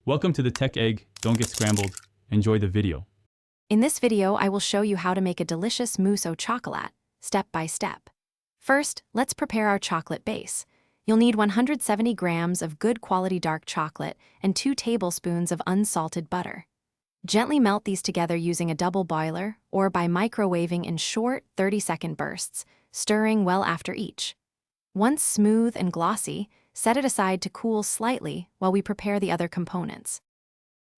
Welcome to the Tech Egg. Don't get scrambled. Enjoy the video. In this video, I will show you how to make a delicious mousse au chocolat, step by step. First, let's prepare our chocolate base. You'll need 170 grams of good quality dark chocolate and 2 tablespoons of unsalted butter. Gently melt these together using a double boiler or by microwaving in short 30-second bursts, stirring well after each. Once smooth and glossy, set it aside to cool slightly while we prepare the other components.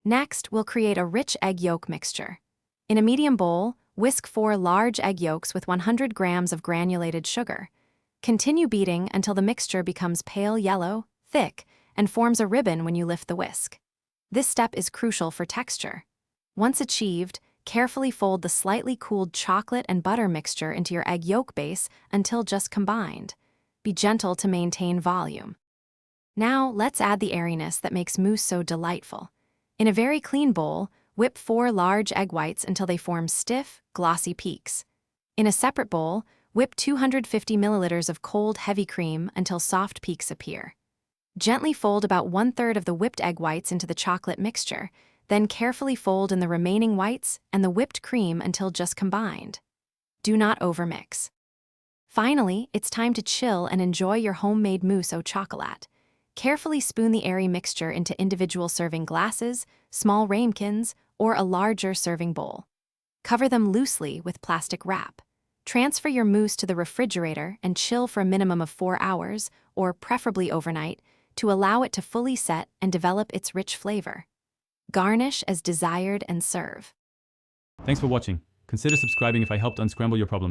Next, we'll create a rich egg yolk mixture. In a medium bowl, whisk 4 large egg yolks with 100 grams of granulated sugar. Continue beating until the mixture becomes pale yellow, thick, and forms a ribbon when you lift the whisk. This step is crucial for texture. Once achieved, carefully fold the slightly cooled chocolate and butter mixture into your egg yolk base until just combined. Be gentle to maintain volume. Now, let's add the airiness that makes mousse so delightful. In a very clean bowl, whip 4 large egg whites until they form stiff, glossy peaks. In a separate bowl, whip 250 milliliters of cold, heavy cream until soft peaks appear. Gently fold about 1/3 of the whipped egg whites into the chocolate mixture, then carefully fold in the remaining whites and the whipped cream until just combined. Do not overmix. Finally, it's time to chill and enjoy your homemade mousse au chocolat. Carefully spoon the airy mixture into individual serving glasses, small ramekins, or a larger serving bowl. Cover them loosely with plastic wrap. Transfer your mousse to the refrigerator and chill for a minimum of 4 hours, or preferably overnight, to allow it to fully set and develop its rich flavor. Garnish as desired and serve. Thanks for watching. Consider subscribing if I helped unscramble your problems.